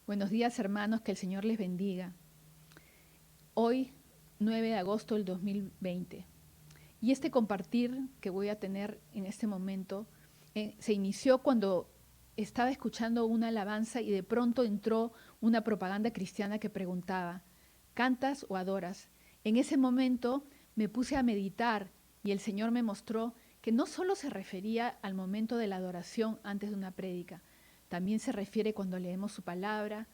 Buenos días, hermanos, que el Señor les bendiga. Hoy, 9 de agosto del 2020. Y este compartir que voy a tener en este momento se inició cuando estaba escuchando una alabanza y de pronto entró una propaganda cristiana que preguntaba, ¿cantas o adoras? En ese momento me puse a meditar y el Señor me mostró que no solo se refería al momento de la adoración antes de una prédica, también se refiere cuando leemos su palabra,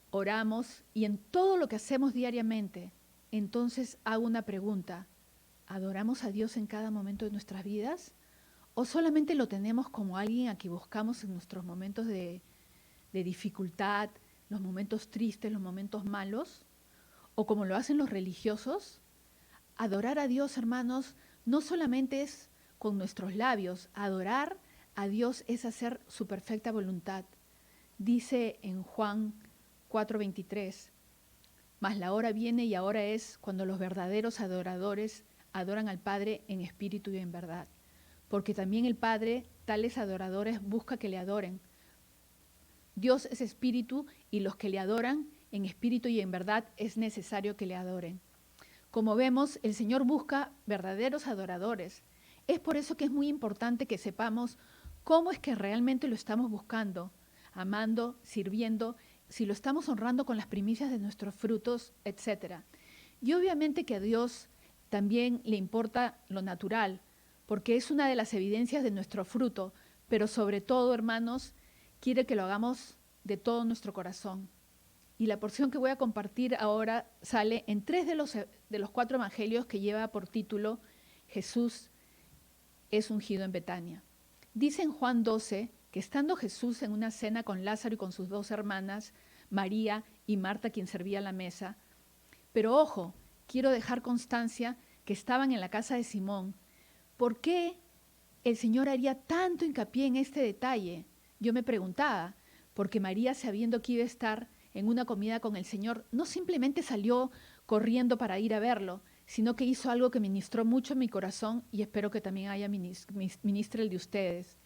oramos y en todo lo que hacemos diariamente. Entonces hago una pregunta, ¿adoramos a Dios en cada momento de nuestras vidas? ¿O solamente lo tenemos como alguien a quien buscamos en nuestros momentos de dificultad, los momentos tristes, los momentos malos? ¿O como lo hacen los religiosos? Adorar a Dios, hermanos, no solamente es con nuestros labios, adorar a Dios es hacer su perfecta voluntad. Dice en Juan 4:23, mas la hora viene y ahora es cuando los verdaderos adoradores adoran al Padre en espíritu y en verdad. Porque también el Padre, tales adoradores, busca que le adoren. Dios es espíritu y los que le adoran en espíritu y en verdad es necesario que le adoren. Como vemos, el Señor busca verdaderos adoradores. Es por eso que es muy importante que sepamos cómo es que realmente lo estamos buscando, amando, sirviendo, si lo estamos honrando con las primicias de nuestros frutos, etc. Y obviamente que a Dios también le importa lo natural, porque es una de las evidencias de nuestro fruto, pero sobre todo, hermanos, quiere que lo hagamos de todo nuestro corazón. Y la porción que voy a compartir ahora sale en 3 de los 4 evangelios que lleva por título Jesús es ungido en Betania. Dice en Juan 12 que estando Jesús en una cena con Lázaro y con sus 2 hermanas, María y Marta, quien servía la mesa. Pero ojo, quiero dejar constancia que estaban en la casa de Simón. ¿Por qué el Señor haría tanto hincapié en este detalle? Yo me preguntaba, porque María, sabiendo que iba a estar en una comida con el Señor, no simplemente salió corriendo para ir a verlo, sino que hizo algo que ministró mucho en mi corazón y espero que también haya ministre el de ustedes.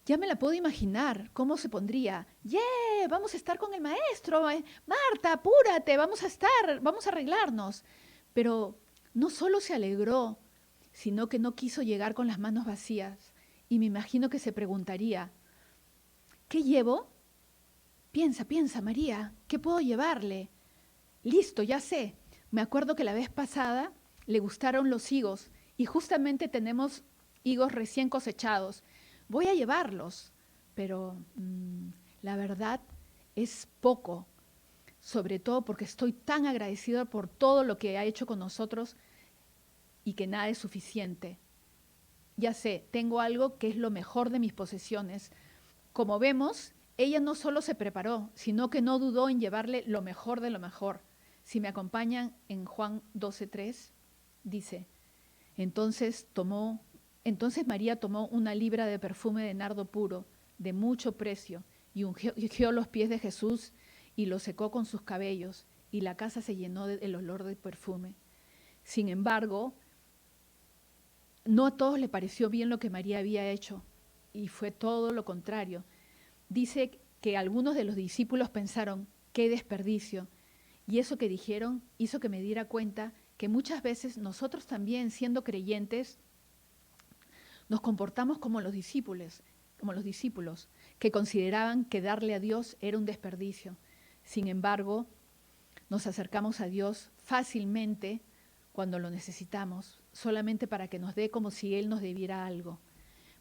Ya me la puedo imaginar, cómo se pondría. ¡Yeah! Vamos a estar con el maestro. Marta, apúrate, vamos a arreglarnos. Pero no solo se alegró, sino que no quiso llegar con las manos vacías. Y me imagino que se preguntaría, ¿qué llevo? Piensa, María, ¿qué puedo llevarle? Listo, ya sé. Me acuerdo que la vez pasada le gustaron los higos y justamente tenemos higos recién cosechados. Voy a llevarlos, pero la verdad es poco, sobre todo porque estoy tan agradecida por todo lo que ha hecho con nosotros y que nada es suficiente. Ya sé, tengo algo que es lo mejor de mis posesiones. Como vemos, ella no solo se preparó, sino que no dudó en llevarle lo mejor de lo mejor. Si me acompañan en Juan 12:3, dice, entonces María tomó una libra de perfume de nardo puro, de mucho precio, y ungió los pies de Jesús y los secó con sus cabellos, y la casa se llenó del olor del perfume. Sin embargo, no a todos le pareció bien lo que María había hecho, y fue todo lo contrario. Dice que algunos de los discípulos pensaron, qué desperdicio. Y eso que dijeron hizo que me diera cuenta que muchas veces nosotros también, siendo creyentes, nos comportamos como los discípulos, que consideraban que darle a Dios era un desperdicio. Sin embargo, nos acercamos a Dios fácilmente cuando lo necesitamos, solamente para que nos dé como si Él nos debiera algo.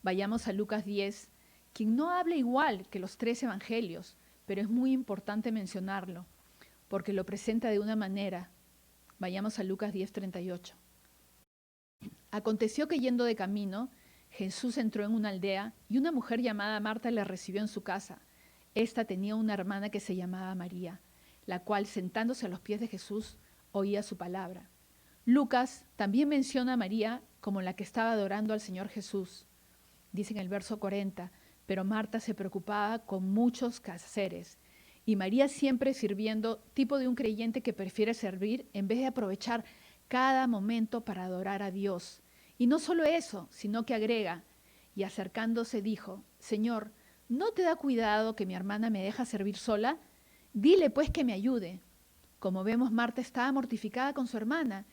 Vayamos a Lucas 10, quien no habla igual que los 3 evangelios, pero es muy importante mencionarlo, porque lo presenta de una manera. Vayamos a Lucas 10:38. Aconteció que yendo de camino, Jesús entró en una aldea y una mujer llamada Marta le recibió en su casa. Esta tenía una hermana que se llamaba María, la cual, sentándose a los pies de Jesús, oía su palabra. Lucas también menciona a María como la que estaba adorando al Señor Jesús. Dice en el verso 40, pero Marta se preocupaba con muchos quehaceres y María siempre sirviendo, tipo de un creyente que prefiere servir en vez de aprovechar cada momento para adorar a Dios. Y no solo eso, sino que agrega, y acercándose dijo, Señor, ¿No te da cuidado que mi hermana me deja servir sola? Dile pues que me ayude. Como vemos, Marta estaba mortificada con su hermana.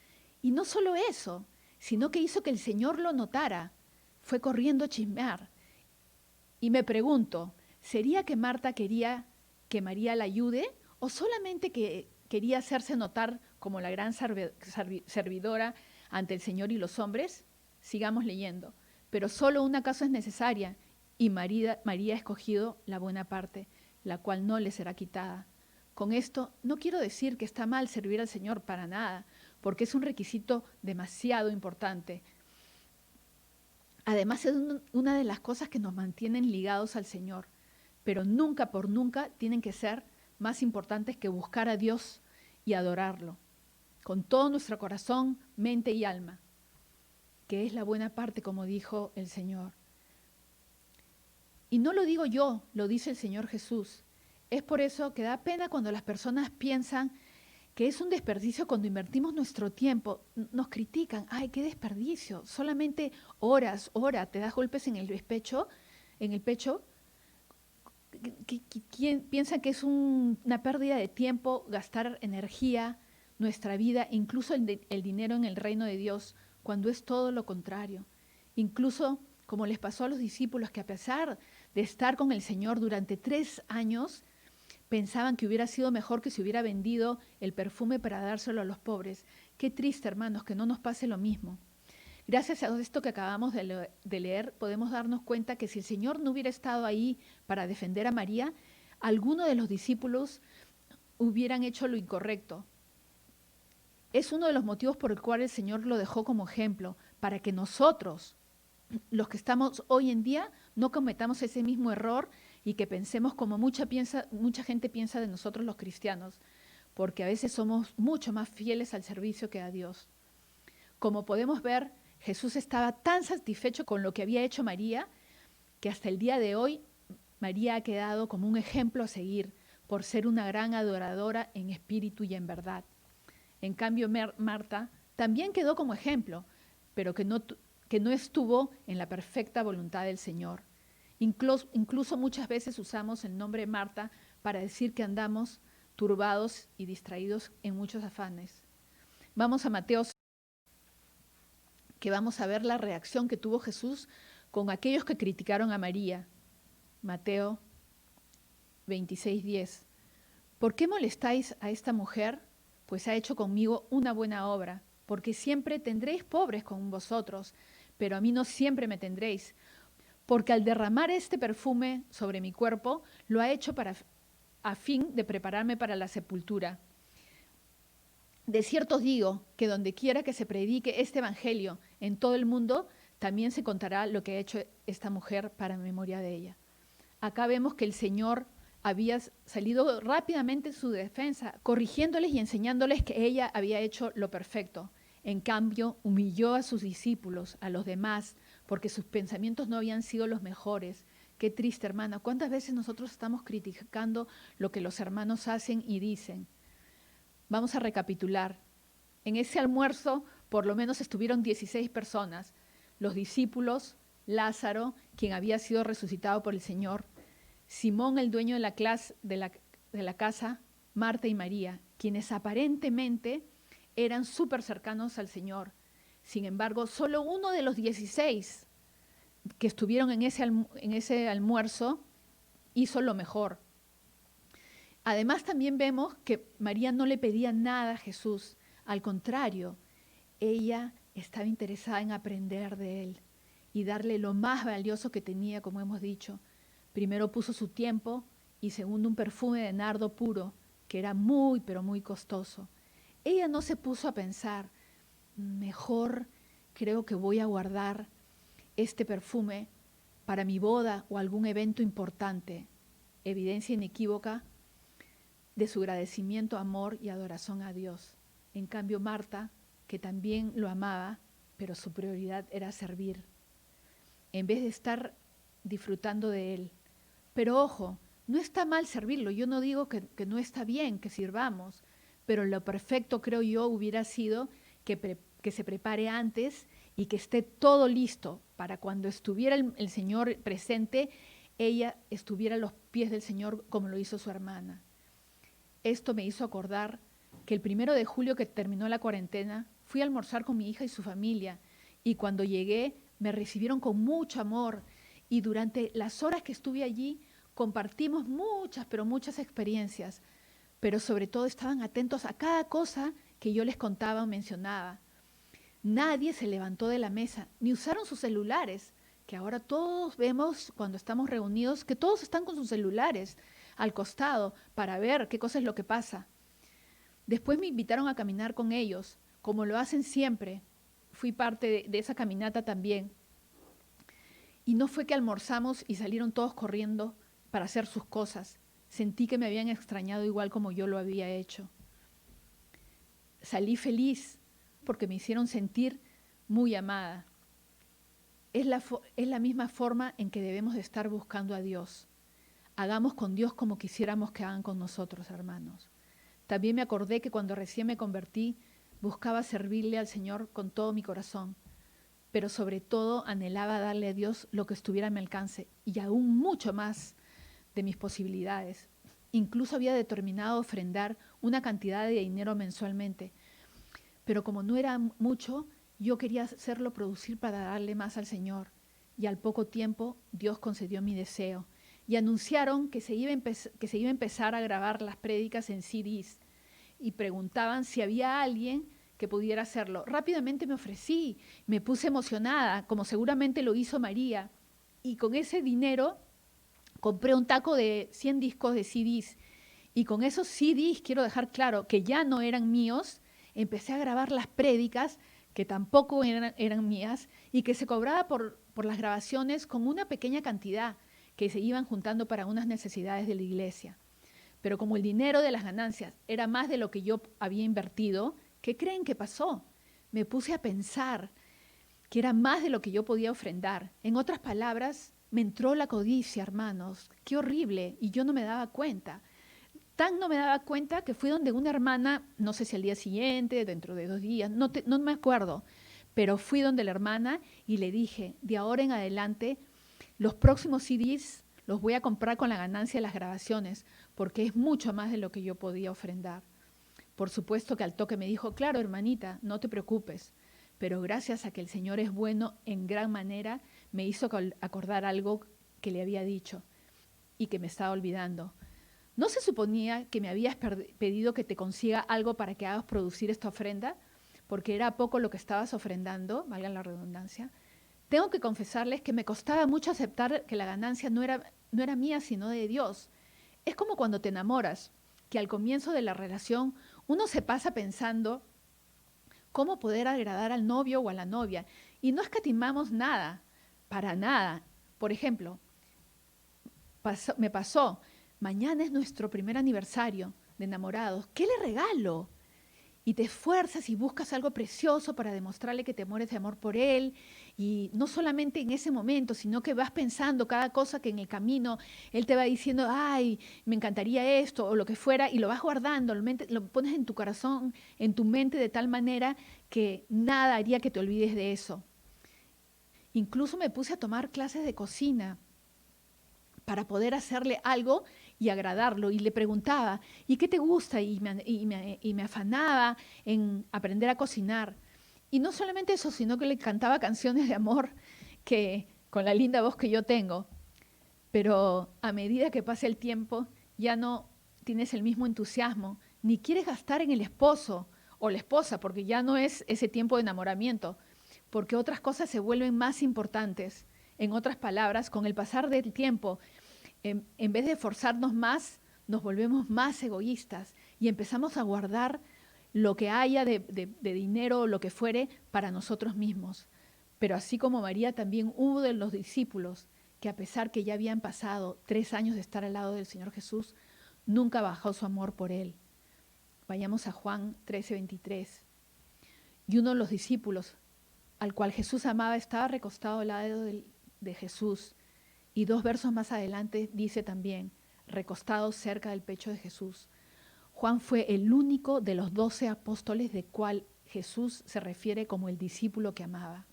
Y no solo eso, sino que hizo que el Señor lo notara. Fue corriendo a chismear. Y me pregunto, ¿sería que Marta quería que María la ayude o solamente que quería hacerse notar como la gran servidora ante el Señor y los hombres? Sigamos leyendo. Pero solo una cosa es necesaria y María ha escogido la buena parte, la cual no le será quitada. Con esto no quiero decir que está mal servir al Señor para nada, porque es un requisito demasiado importante. Además es una de las cosas que nos mantienen ligados al Señor, pero nunca por nunca tienen que ser más importantes que buscar a Dios y adorarlo, con todo nuestro corazón, mente y alma, que es la buena parte, como dijo el Señor. Y no lo digo yo, lo dice el Señor Jesús. Es por eso que da pena cuando las personas piensan que es un desperdicio cuando invertimos nuestro tiempo. Nos critican, ay, qué desperdicio, solamente horas, te das golpes en el pecho, ¿Quién piensa que es una pérdida de tiempo gastar energía, nuestra vida, incluso el dinero en el reino de Dios, cuando es todo lo contrario? Incluso como les pasó a los discípulos que a pesar de estar con el Señor durante 3 años, pensaban que hubiera sido mejor que se hubiera vendido el perfume para dárselo a los pobres. Qué triste, hermanos, que no nos pase lo mismo. Gracias a esto que acabamos de leer, podemos darnos cuenta que si el Señor no hubiera estado ahí para defender a María, alguno de los discípulos hubieran hecho lo incorrecto. Es uno de los motivos por el cual el Señor lo dejó como ejemplo, para que nosotros, los que estamos hoy en día, no cometamos ese mismo error y que pensemos como mucha gente piensa de nosotros los cristianos, porque a veces somos mucho más fieles al servicio que a Dios. Como podemos ver, Jesús estaba tan satisfecho con lo que había hecho María, que hasta el día de hoy María ha quedado como un ejemplo a seguir por ser una gran adoradora en espíritu y en verdad. En cambio, Marta también quedó como ejemplo, pero que no estuvo en la perfecta voluntad del Señor. Incluso muchas veces usamos el nombre Marta para decir que andamos turbados y distraídos en muchos afanes. Vamos a Mateo, que vamos a ver la reacción que tuvo Jesús con aquellos que criticaron a María. Mateo 26:10. ¿Por qué molestáis a esta mujer? Pues ha hecho conmigo una buena obra, porque siempre tendréis pobres con vosotros, pero a mí no siempre me tendréis, porque al derramar este perfume sobre mi cuerpo, lo ha hecho a fin de prepararme para la sepultura. De cierto os digo que donde quiera que se predique este evangelio en todo el mundo, también se contará lo que ha hecho esta mujer para memoria de ella. Acá vemos que el Señor había salido rápidamente en su defensa, corrigiéndoles y enseñándoles que ella había hecho lo perfecto. En cambio, humilló a sus discípulos, a los demás, porque sus pensamientos no habían sido los mejores. Qué triste, hermana. ¿Cuántas veces nosotros estamos criticando lo que los hermanos hacen y dicen? Vamos a recapitular. En ese almuerzo, por lo menos estuvieron 16 personas. Los discípulos, Lázaro, quien había sido resucitado por el Señor, Simón, el dueño de la casa, Marta y María, quienes aparentemente eran súper cercanos al Señor. Sin embargo, solo uno de los 16 que estuvieron en ese almuerzo hizo lo mejor. Además, también vemos que María no le pedía nada a Jesús. Al contrario, ella estaba interesada en aprender de él y darle lo más valioso que tenía, como hemos dicho. Primero puso su tiempo y segundo un perfume de nardo puro, que era muy, pero muy costoso. Ella no se puso a pensar, mejor creo que voy a guardar este perfume para mi boda o algún evento importante. Evidencia inequívoca de su agradecimiento, amor y adoración a Dios. En cambio, Marta, que también lo amaba, pero su prioridad era servir, en vez de estar disfrutando de él. Pero ojo, no está mal servirlo, yo no digo que no está bien que sirvamos, pero lo perfecto, creo yo, hubiera sido que se prepare antes y que esté todo listo para cuando estuviera el Señor presente, ella estuviera a los pies del Señor como lo hizo su hermana. Esto me hizo acordar que el 1 de julio que terminó la cuarentena, fui a almorzar con mi hija y su familia, y cuando llegué me recibieron con mucho amor, y durante las horas que estuve allí compartimos muchas, pero muchas experiencias, pero sobre todo estaban atentos a cada cosa que yo les contaba o mencionaba. Nadie se levantó de la mesa, ni usaron sus celulares, que ahora todos vemos cuando estamos reunidos que todos están con sus celulares al costado para ver qué cosa es lo que pasa. Después me invitaron a caminar con ellos, como lo hacen siempre. Fui parte de esa caminata también. Y no fue que almorzamos y salieron todos corriendo para hacer sus cosas. Sentí que me habían extrañado igual como yo lo había hecho. Salí feliz porque me hicieron sentir muy amada. Es la misma forma en que debemos de estar buscando a Dios. Hagamos con Dios como quisiéramos que hagan con nosotros, hermanos. También me acordé que cuando recién me convertí, buscaba servirle al Señor con todo mi corazón, pero sobre todo anhelaba darle a Dios lo que estuviera a mi alcance y aún mucho más de mis posibilidades. Incluso había determinado ofrendar una cantidad de dinero mensualmente, pero como no era mucho, yo quería hacerlo producir para darle más al Señor. Y al poco tiempo Dios concedió mi deseo. Y anunciaron que se iba a empezar a grabar las prédicas en CDs. Y preguntaban si había alguien que pudiera hacerlo. Rápidamente me ofrecí, me puse emocionada, como seguramente lo hizo María. Y con ese dinero compré un taco de 100 discos de CDs. Y con esos CDs, quiero dejar claro que ya no eran míos, empecé a grabar las prédicas, que tampoco eran mías, y que se cobraba por las grabaciones con una pequeña cantidad que se iban juntando para unas necesidades de la iglesia. Pero como el dinero de las ganancias era más de lo que yo había invertido, ¿qué creen que pasó? Me puse a pensar que era más de lo que yo podía ofrendar. En otras palabras, me entró la codicia, hermanos. Qué horrible, y yo no me daba cuenta. Tan no me daba cuenta que fui donde una hermana, no sé si al día siguiente, dentro de 2 días, no me acuerdo, pero fui donde la hermana y le dije, de ahora en adelante, los próximos CDs los voy a comprar con la ganancia de las grabaciones, porque es mucho más de lo que yo podía ofrendar. Por supuesto que al toque me dijo, claro, hermanita, no te preocupes, pero gracias a que el Señor es bueno en gran manera, me hizo acordar algo que le había dicho y que me estaba olvidando. ¿No se suponía que me habías pedido que te consiga algo para que hagas producir esta ofrenda? Porque era poco lo que estabas ofrendando, valga la redundancia. Tengo que confesarles que me costaba mucho aceptar que la ganancia no era mía, sino de Dios. Es como cuando te enamoras, que al comienzo de la relación uno se pasa pensando cómo poder agradar al novio o a la novia y no escatimamos nada, para nada. Por ejemplo, me pasó, mañana es nuestro primer aniversario de enamorados, ¿qué le regalo? Y te esfuerzas y buscas algo precioso para demostrarle que te mueres de amor por él. Y no solamente en ese momento, sino que vas pensando cada cosa que en el camino él te va diciendo, ay, me encantaría esto o lo que fuera, y lo vas guardando, lo pones en tu corazón, en tu mente de tal manera que nada haría que te olvides de eso. Incluso me puse a tomar clases de cocina para poder hacerle algo y agradarlo. Y le preguntaba, ¿y qué te gusta? Y me afanaba en aprender a cocinar. Y no solamente eso, sino que le cantaba canciones de amor que con la linda voz que yo tengo. Pero a medida que pasa el tiempo, ya no tienes el mismo entusiasmo, ni quieres gastar en el esposo o la esposa, porque ya no es ese tiempo de enamoramiento, porque otras cosas se vuelven más importantes. En otras palabras, con el pasar del tiempo, en vez de esforzarnos más, nos volvemos más egoístas y empezamos a guardar lo que haya de dinero o lo que fuere para nosotros mismos. Pero así como María, también hubo de los discípulos que a pesar que ya habían pasado 3 años de estar al lado del Señor Jesús, nunca bajó su amor por Él. Vayamos a Juan 13:23. Y uno de los discípulos, al cual Jesús amaba, estaba recostado al lado de Jesús. Y 2 versos más adelante dice también, recostado cerca del pecho de Jesús. Juan fue el único de los 12 apóstoles de cual Jesús se refiere como el discípulo que amaba.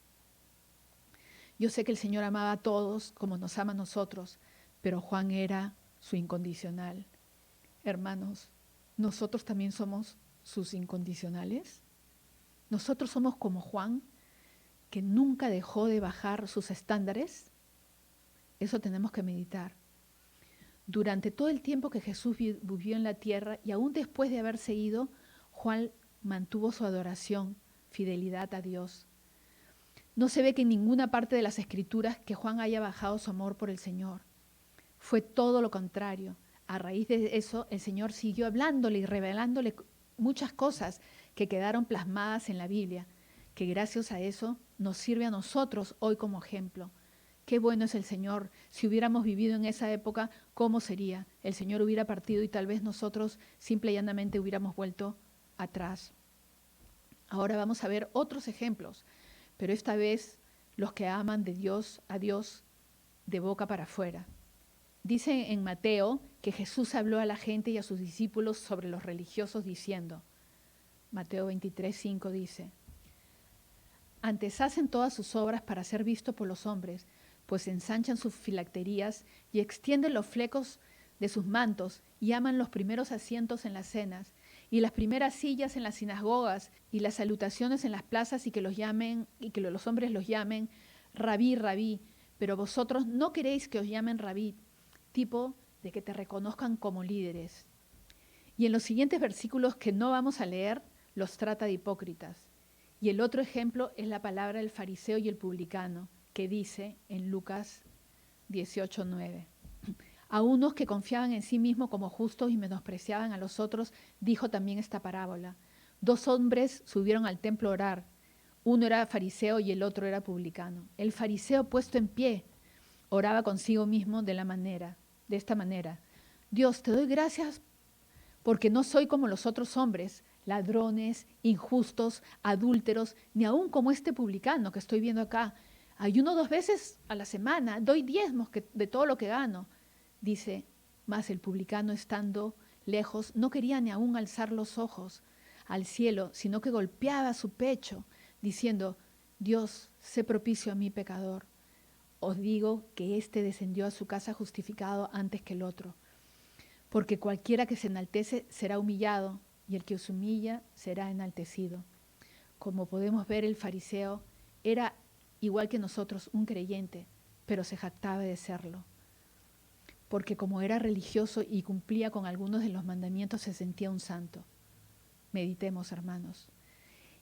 Yo sé que el Señor amaba a todos como nos ama a nosotros, pero Juan era su incondicional. Hermanos, ¿nosotros también somos sus incondicionales? ¿Nosotros somos como Juan, que nunca dejó de bajar sus estándares? Eso tenemos que meditar. Durante todo el tiempo que Jesús vivió en la tierra y aún después de haberse ido, Juan mantuvo su adoración, fidelidad a Dios. No se ve que en ninguna parte de las Escrituras que Juan haya bajado su amor por el Señor. Fue todo lo contrario. A raíz de eso, el Señor siguió hablándole y revelándole muchas cosas que quedaron plasmadas en la Biblia, que gracias a eso nos sirve a nosotros hoy como ejemplo. Qué bueno es el Señor. Si hubiéramos vivido en esa época, ¿cómo sería? El Señor hubiera partido y tal vez nosotros simple y llanamente hubiéramos vuelto atrás. Ahora vamos a ver otros ejemplos, pero esta vez los que aman de Dios a Dios de boca para afuera. Dice en Mateo que Jesús habló a la gente y a sus discípulos sobre los religiosos diciendo, Mateo 23:5 dice, antes hacen todas sus obras para ser visto por los hombres, pues ensanchan sus filacterías y extienden los flecos de sus mantos y aman los primeros asientos en las cenas y las primeras sillas en las sinagogas y las salutaciones en las plazas y que los hombres los llamen rabí, rabí, pero vosotros no queréis que os llamen rabí, tipo de que te reconozcan como líderes. Y en los siguientes versículos que no vamos a leer, los trata de hipócritas. Y el otro ejemplo es la palabra del fariseo y el publicano, que dice en Lucas 18:9. A unos que confiaban en sí mismos como justos y menospreciaban a los otros, dijo también esta parábola. 2 hombres subieron al templo a orar. Uno era fariseo y el otro era publicano. El fariseo, puesto en pie, oraba consigo mismo de esta manera. Dios, te doy gracias porque no soy como los otros hombres, ladrones, injustos, adúlteros, ni aun como este publicano que estoy viendo acá. Ayuno 2 veces a la semana, doy diezmos de todo lo que gano. Dice, mas el publicano estando lejos no quería ni aun alzar los ojos al cielo, sino que golpeaba su pecho, diciendo, Dios, sé propicio a mi pecador. Os digo que éste descendió a su casa justificado antes que el otro. Porque cualquiera que se enaltece será humillado, y el que os humilla será enaltecido. Como podemos ver, el fariseo era igual que nosotros, un creyente, pero se jactaba de serlo. Porque como era religioso y cumplía con algunos de los mandamientos, se sentía un santo. Meditemos, hermanos.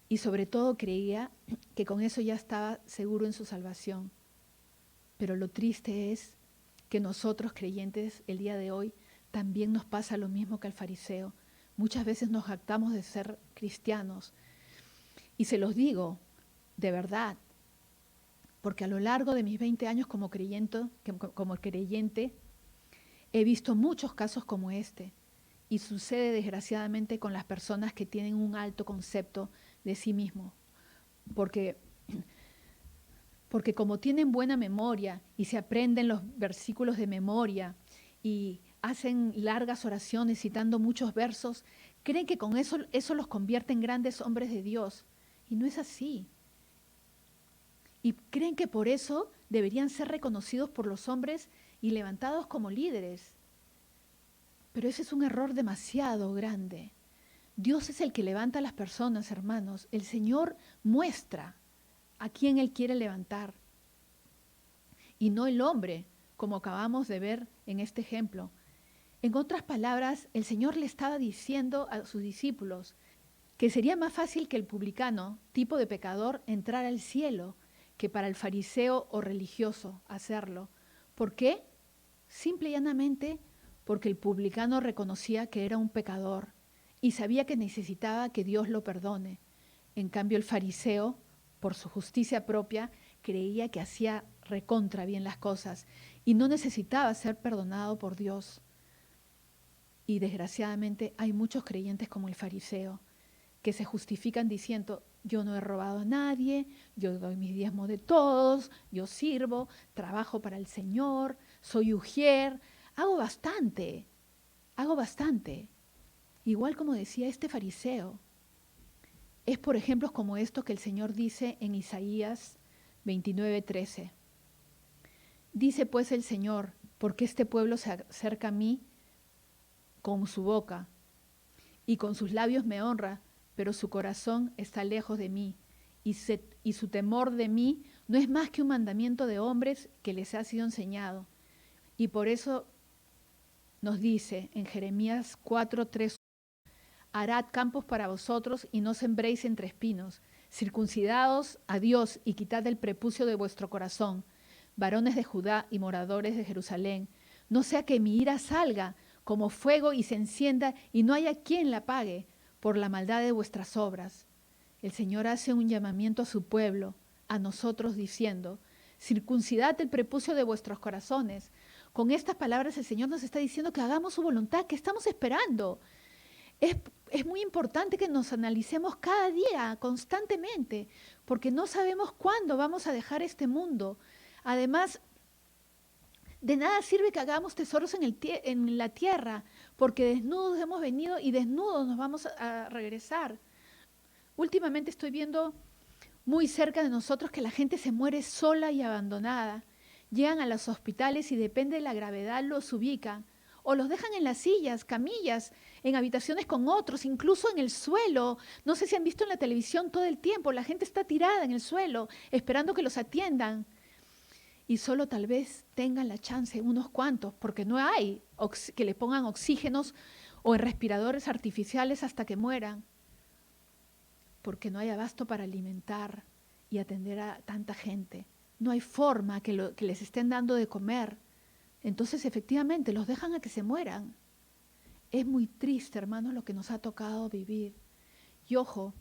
Y sobre todo creía que con eso ya estaba seguro en su salvación. Pero lo triste es que nosotros, creyentes, el día de hoy, también nos pasa lo mismo que al fariseo. Muchas veces nos jactamos de ser cristianos. Y se los digo, de verdad, porque a lo largo de mis 20 años como creyente, he visto muchos casos como este. Y sucede desgraciadamente con las personas que tienen un alto concepto de sí mismo. Porque como tienen buena memoria y se aprenden los versículos de memoria y hacen largas oraciones citando muchos versos, creen que con eso los convierte en grandes hombres de Dios. Y no es así. Y creen que por eso deberían ser reconocidos por los hombres y levantados como líderes. Pero ese es un error demasiado grande. Dios es el que levanta a las personas, hermanos. El Señor muestra a quién Él quiere levantar. Y no el hombre, como acabamos de ver en este ejemplo. En otras palabras, el Señor le estaba diciendo a sus discípulos que sería más fácil que el publicano, tipo de pecador, entrara al cielo que para el fariseo o religioso hacerlo. ¿Por qué? Simple y llanamente porque el publicano reconocía que era un pecador y sabía que necesitaba que Dios lo perdone. En cambio, el fariseo, por su justicia propia, creía que hacía recontra bien las cosas y no necesitaba ser perdonado por Dios. Y desgraciadamente hay muchos creyentes como el fariseo que se justifican diciendo, yo no he robado a nadie, yo doy mis diezmos de todos, yo sirvo, trabajo para el Señor, soy ujier, hago bastante. Igual como decía este fariseo. Es por ejemplos como estos que el Señor dice en Isaías 29:13. Dice pues el Señor, porque este pueblo se acerca a mí con su boca y con sus labios me honra, pero su corazón está lejos de mí y su temor de mí no es más que un mandamiento de hombres que les ha sido enseñado. Y por eso nos dice en Jeremías 4:3, harad campos para vosotros y no sembréis entre espinos, circuncidaos a Dios y quitad el prepucio de vuestro corazón, varones de Judá y moradores de Jerusalén, no sea que mi ira salga como fuego y se encienda y no haya quien la apague por la maldad de vuestras obras. El Señor hace un llamamiento a su pueblo, a nosotros, diciendo, circuncidad el prepucio de vuestros corazones. Con estas palabras el Señor nos está diciendo que hagamos su voluntad, que estamos esperando. Es muy importante que nos analicemos cada día, constantemente, porque no sabemos cuándo vamos a dejar este mundo. Además, de nada sirve que hagamos tesoros en la tierra, porque desnudos hemos venido y desnudos nos vamos a regresar. Últimamente estoy viendo muy cerca de nosotros que la gente se muere sola y abandonada. Llegan a los hospitales y depende de la gravedad los ubican. O los dejan en las sillas, camillas, en habitaciones con otros, incluso en el suelo. No sé si han visto en la televisión todo el tiempo, la gente está tirada en el suelo, esperando que los atiendan. Y solo tal vez tengan la chance unos cuantos, porque no hay que le pongan oxígenos o en respiradores artificiales hasta que mueran, porque no hay abasto para alimentar y atender a tanta gente. No hay forma que les estén dando de comer. Entonces, efectivamente, los dejan a que se mueran. Es muy triste, hermanos, lo que nos ha tocado vivir. Y ojo,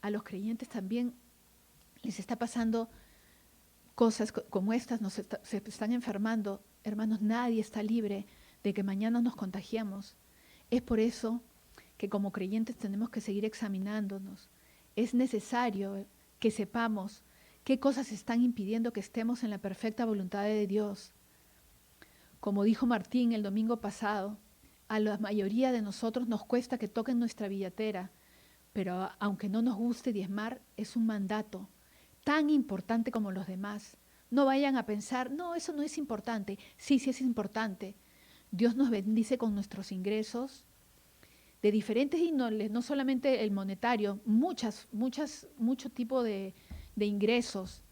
a los creyentes también les está pasando cosas como estas, se están enfermando. Hermanos, nadie está libre de que mañana nos contagiemos. Es por eso que como creyentes tenemos que seguir examinándonos. Es necesario que sepamos qué cosas están impidiendo que estemos en la perfecta voluntad de Dios. Como dijo Martín el domingo pasado, a la mayoría de nosotros nos cuesta que toquen nuestra billetera, pero aunque no nos guste diezmar, es un mandato tan importante como los demás. No vayan a pensar, no, eso no es importante. Sí, sí es importante. Dios nos bendice con nuestros ingresos de diferentes índoles, no solamente el monetario, mucho tipo de ingresos.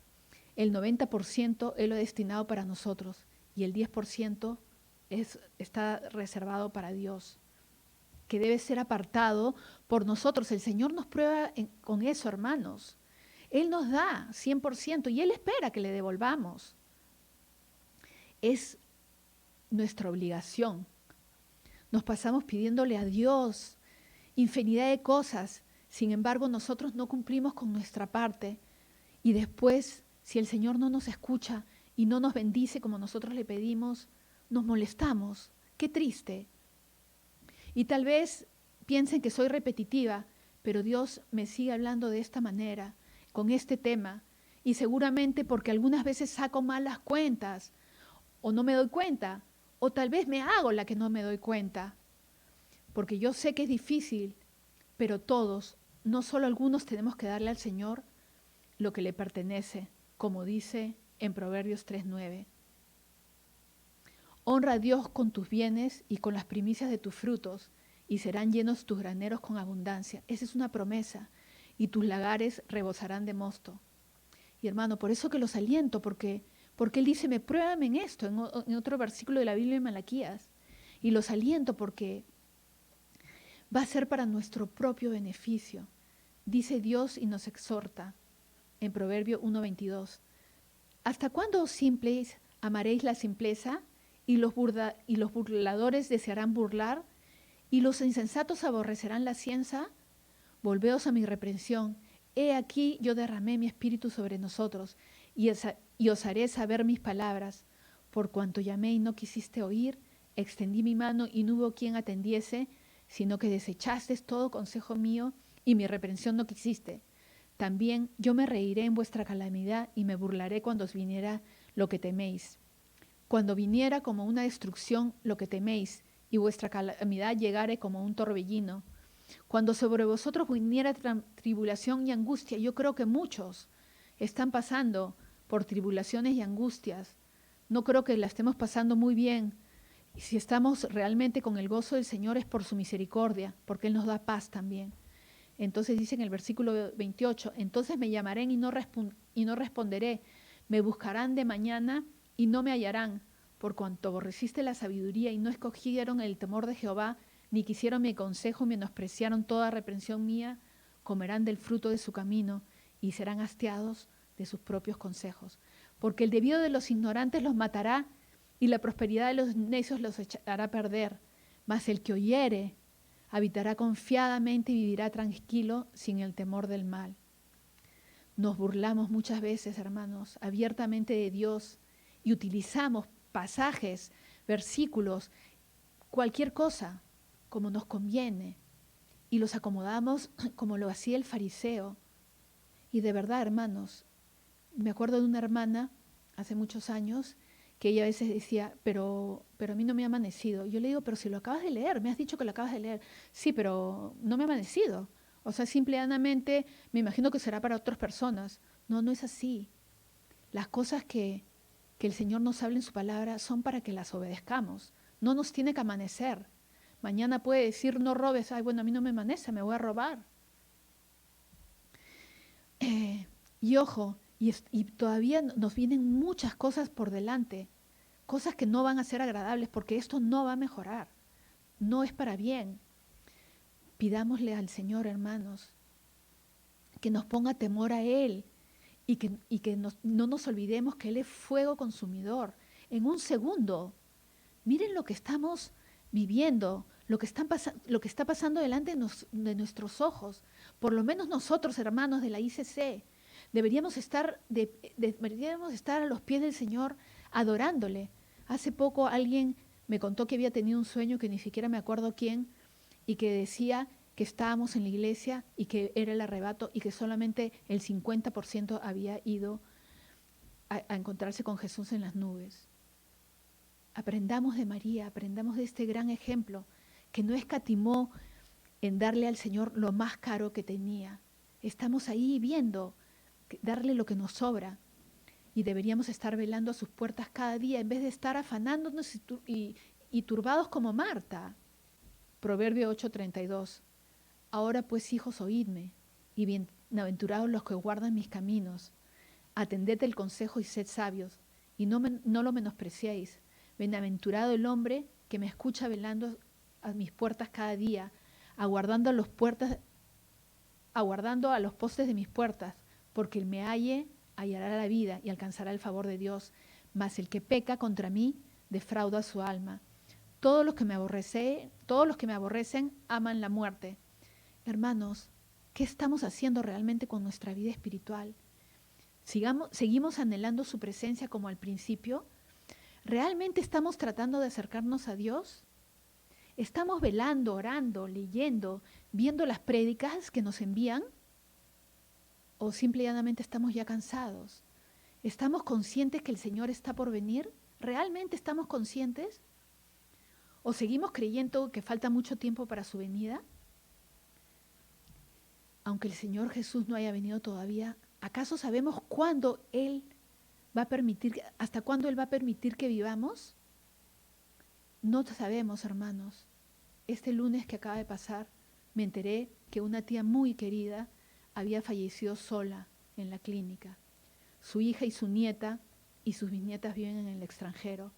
El 90% Él lo ha destinado para nosotros y el 10% está reservado para Dios, que debe ser apartado por nosotros. El Señor nos prueba con eso, hermanos. Él nos da 100% y Él espera que le devolvamos. Es nuestra obligación. Nos pasamos pidiéndole a Dios infinidad de cosas, sin embargo nosotros no cumplimos con nuestra parte y después, si el Señor no nos escucha y no nos bendice como nosotros le pedimos, nos molestamos. Qué triste. Y tal vez piensen que soy repetitiva, pero Dios me sigue hablando de esta manera, con este tema, y seguramente porque algunas veces saco malas cuentas, o no me doy cuenta, o tal vez me hago la que no me doy cuenta, porque yo sé que es difícil, pero todos, no solo algunos, tenemos que darle al Señor lo que le pertenece, como dice en Proverbios 3:9. Honra a Dios con tus bienes y con las primicias de tus frutos, y serán llenos tus graneros con abundancia. Esa es una promesa, y tus lagares rebosarán de mosto. Y hermano, por eso que los aliento, porque Él dice, pruébame en esto, en otro versículo de la Biblia, en Malaquías. Y los aliento porque va a ser para nuestro propio beneficio. Dice Dios y nos exhorta en Proverbio 1:22. ¿Hasta cuándo, os simples, amaréis la simpleza y los burladores desearán burlar y los insensatos aborrecerán la ciencia? Volveos a mi reprensión. He aquí yo derramé mi espíritu sobre nosotros y os haré saber mis palabras. Por cuanto llamé y no quisiste oír, extendí mi mano y no hubo quien atendiese, sino que desechaste todo consejo mío y mi reprensión no quisiste. También yo me reiré en vuestra calamidad y me burlaré cuando os viniera lo que teméis. Cuando viniera como una destrucción lo que teméis y vuestra calamidad llegare como un torbellino. Cuando sobre vosotros viniera tribulación y angustia, yo creo que muchos están pasando por tribulaciones y angustias, no creo que la estemos pasando muy bien. Y si estamos realmente con el gozo del Señor es por su misericordia, porque Él nos da paz también. Entonces dice en el versículo 28, entonces me llamarán y no responderé, me buscarán de mañana y no me hallarán, por cuanto aborreciste la sabiduría y no escogieron el temor de Jehová, ni quisieron mi consejo, menospreciaron toda reprensión mía, comerán del fruto de su camino y serán hastiados de sus propios consejos. Porque el debido de los ignorantes los matará y la prosperidad de los necios los echará a perder, mas el que oyere habitará confiadamente y vivirá tranquilo sin el temor del mal. Nos burlamos muchas veces, hermanos, abiertamente de Dios y utilizamos pasajes, versículos, cualquier cosa como nos conviene y los acomodamos como lo hacía el fariseo. Y de verdad, hermanos, me acuerdo de una hermana hace muchos años que ella a veces decía, pero a mí no me ha amanecido. Yo le digo, pero si lo acabas de leer, me has dicho que lo acabas de leer. Sí, pero no me ha amanecido. O sea, simplemente me imagino que será para otras personas. No, no es así. Las cosas que el Señor nos habla en su palabra son para que las obedezcamos. No nos tiene que amanecer. Mañana puede decir, no robes. Ay, bueno, a mí no me amanece, me voy a robar. Y ojo, y todavía nos vienen muchas cosas por delante, cosas que no van a ser agradables porque esto no va a mejorar, no es para bien. Pidámosle al Señor, hermanos, que nos ponga temor a Él y que no nos olvidemos que Él es fuego consumidor. En un segundo, miren lo que estamos viviendo, lo que está pasando delante de nuestros ojos. Por lo menos nosotros, hermanos de la ICC, deberíamos estar a los pies del Señor adorándole. Hace poco alguien me contó que había tenido un sueño que ni siquiera me acuerdo quién y que decía que estábamos en la iglesia y que era el arrebato y que solamente el 50% había ido a encontrarse con Jesús en las nubes. Aprendamos de María, aprendamos de este gran ejemplo que no escatimó en darle al Señor lo más caro que tenía. Estamos ahí viendo darle lo que nos sobra y deberíamos estar velando a sus puertas cada día en vez de estar afanándonos y turbados como Marta. Proverbio 8:32. Ahora pues, hijos, oídme, y bienaventurados los que guardan mis caminos. Atended el consejo y sed sabios, y no lo menospreciéis. Bienaventurado el hombre que me escucha velando a mis puertas cada día, aguardando a los postes de mis puertas, porque el me halle hallará la vida y alcanzará el favor de Dios. Mas el que peca contra mí defrauda su alma. Todos los que me aborrecen aman la muerte. Hermanos, ¿qué estamos haciendo realmente con nuestra vida espiritual? ¿Seguimos anhelando su presencia como al principio? ¿Realmente estamos tratando de acercarnos a Dios? ¿Estamos velando, orando, leyendo, viendo las prédicas que nos envían? ¿O simplemente estamos ya cansados? ¿Estamos conscientes que el Señor está por venir? ¿Realmente estamos conscientes? ¿O seguimos creyendo que falta mucho tiempo para su venida? Aunque el Señor Jesús no haya venido todavía, ¿acaso sabemos cuándo Él va a permitir, hasta cuándo Él va a permitir que vivamos? No sabemos, hermanos. Este lunes que acaba de pasar, me enteré que una tía muy querida había fallecido sola en la clínica. Su hija y su nieta y sus bisnietas viven en el extranjero.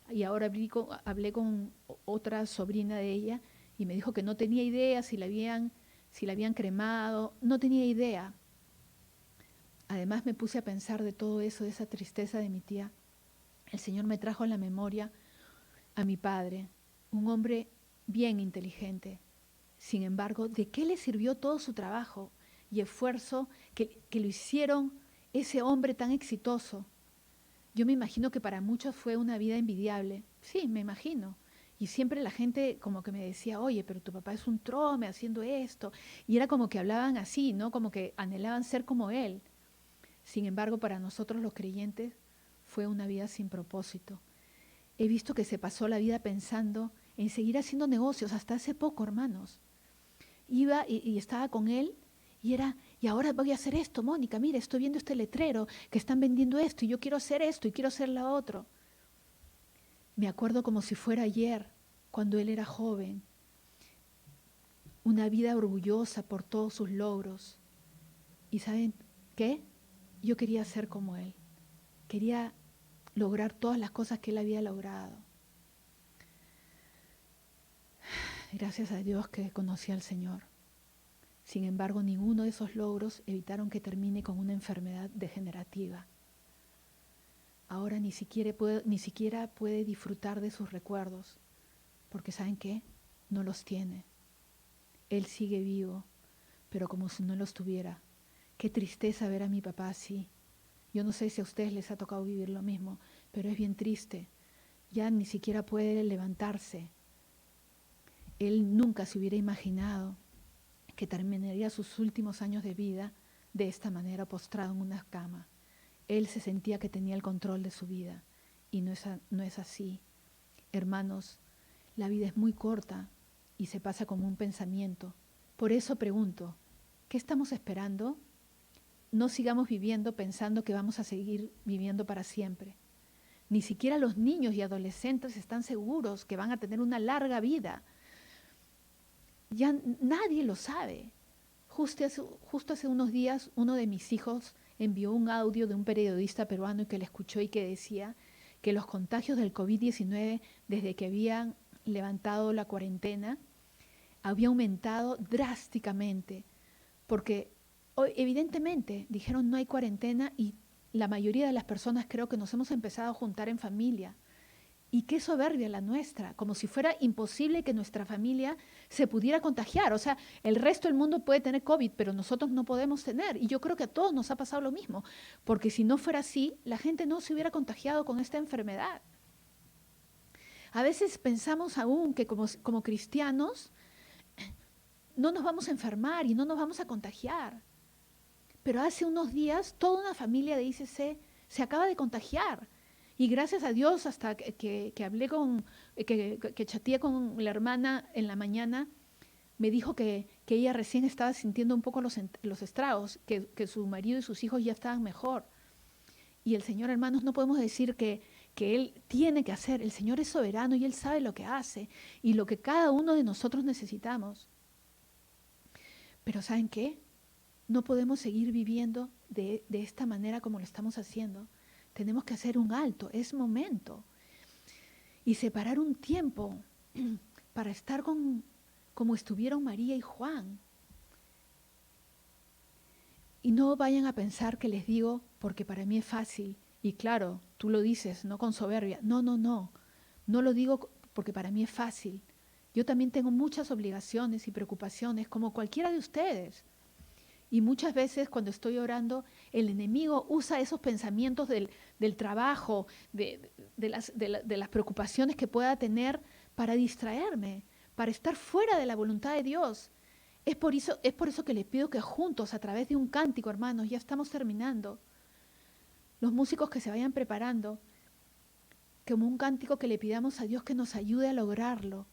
Y ahora hablé con otra sobrina de ella y me dijo que no tenía idea si la habían cremado, no tenía idea. Además me puse a pensar de todo eso, de esa tristeza de mi tía. El Señor me trajo a la memoria a mi padre, un hombre bien inteligente. Sin embargo, ¿de qué le sirvió todo su trabajo y esfuerzo que lo hicieron ese hombre tan exitoso? Yo me imagino que para muchos fue una vida envidiable. Sí, me imagino. Y siempre la gente como que me decía, oye, pero tu papá es un trome haciendo esto. Y era como que hablaban así, ¿no? Como que anhelaban ser como él. Sin embargo, para nosotros los creyentes fue una vida sin propósito. He visto que se pasó la vida pensando en seguir haciendo negocios hasta hace poco, hermanos. Iba y estaba con él Y ahora voy a hacer esto, Mónica, mira, estoy viendo este letrero que están vendiendo esto y yo quiero hacer esto y quiero hacer lo otro. Me acuerdo como si fuera ayer, cuando él era joven, una vida orgullosa por todos sus logros. ¿Y saben qué? Yo quería ser como él. Quería lograr todas las cosas que él había logrado. Gracias a Dios que conocí al Señor. Sin embargo, ninguno de esos logros evitaron que termine con una enfermedad degenerativa. Ahora ni siquiera puede disfrutar de sus recuerdos, porque ¿saben qué? No los tiene. Él sigue vivo, pero como si no los tuviera. Qué tristeza ver a mi papá así. Yo no sé si a ustedes les ha tocado vivir lo mismo, pero es bien triste. Ya ni siquiera puede levantarse. Él nunca se hubiera imaginado que terminaría sus últimos años de vida de esta manera, postrado en una cama. Él se sentía que tenía el control de su vida y no es así. Hermanos, la vida es muy corta y se pasa como un pensamiento. Por eso pregunto, ¿qué estamos esperando? No sigamos viviendo pensando que vamos a seguir viviendo para siempre. Ni siquiera los niños y adolescentes están seguros que van a tener una larga vida. Ya nadie lo sabe. Justo hace unos días uno de mis hijos envió un audio de un periodista peruano que le escuchó y que decía que los contagios del COVID-19 desde que habían levantado la cuarentena había aumentado drásticamente porque evidentemente dijeron no hay cuarentena y la mayoría de las personas creo que nos hemos empezado a juntar en familia. Y qué soberbia la nuestra, como si fuera imposible que nuestra familia se pudiera contagiar. O sea, el resto del mundo puede tener COVID, pero nosotros no podemos tener. Y yo creo que a todos nos ha pasado lo mismo, porque si no fuera así, la gente no se hubiera contagiado con esta enfermedad. A veces pensamos aún que como cristianos no nos vamos a enfermar y no nos vamos a contagiar. Pero hace unos días toda una familia de ICC se acaba de contagiar. Y gracias a Dios, hasta que hablé que chateé con la hermana en la mañana, me dijo que ella recién estaba sintiendo un poco los estragos, que su marido y sus hijos ya estaban mejor. Y el Señor, hermanos, no podemos decir que Él tiene que hacer. El Señor es soberano y Él sabe lo que hace y lo que cada uno de nosotros necesitamos. Pero ¿saben qué? No podemos seguir viviendo de esta manera como lo estamos haciendo. Tenemos que hacer un alto, es momento. Y separar un tiempo para estar como estuvieron María y Juan. Y no vayan a pensar que les digo porque para mí es fácil. Y claro, tú lo dices, no con soberbia. No. No lo digo porque para mí es fácil. Yo también tengo muchas obligaciones y preocupaciones como cualquiera de ustedes. Y muchas veces cuando estoy orando, el enemigo usa esos pensamientos del trabajo, de las preocupaciones que pueda tener para distraerme, para estar fuera de la voluntad de Dios. Es por eso que les pido que juntos, a través de un cántico, hermanos, ya estamos terminando, los músicos que se vayan preparando, como un cántico que le pidamos a Dios que nos ayude a lograrlo,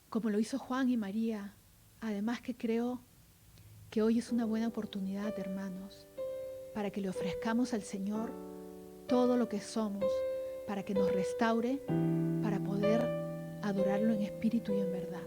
como lo hizo Juan y María. Además que creo que hoy es una buena oportunidad, hermanos, para que le ofrezcamos al Señor todo lo que somos, para que nos restaure, para poder adorarlo en espíritu y en verdad.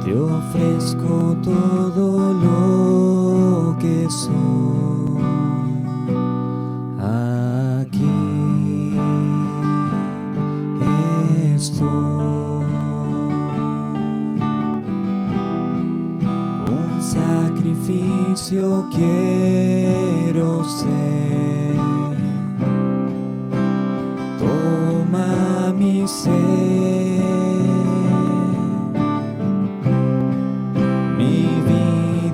Te ofrezco todo lo que soy. Aquí estoy. Un sacrificio quiero ser. Toma mi ser.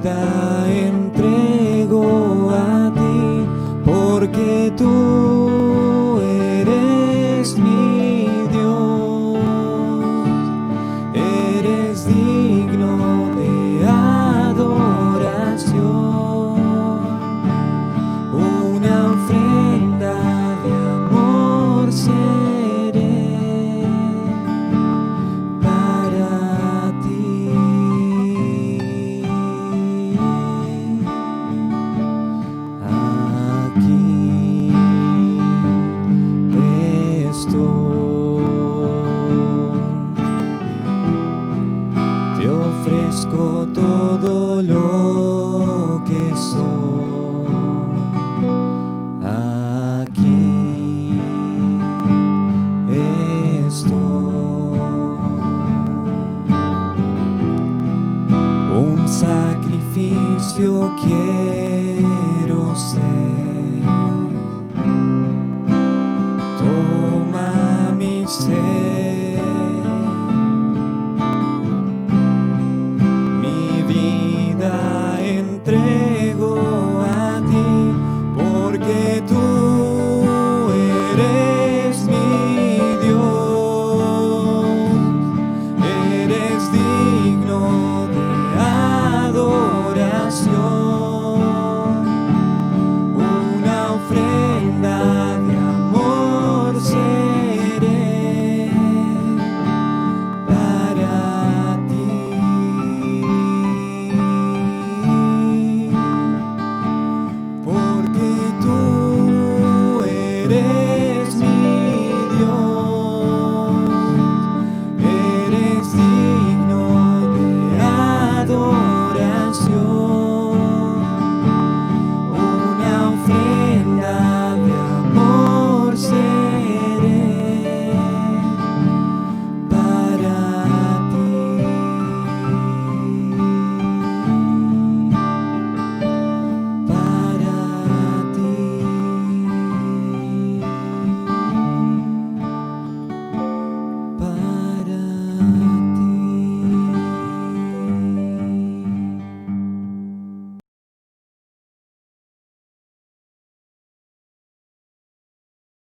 Entrega quiero ser.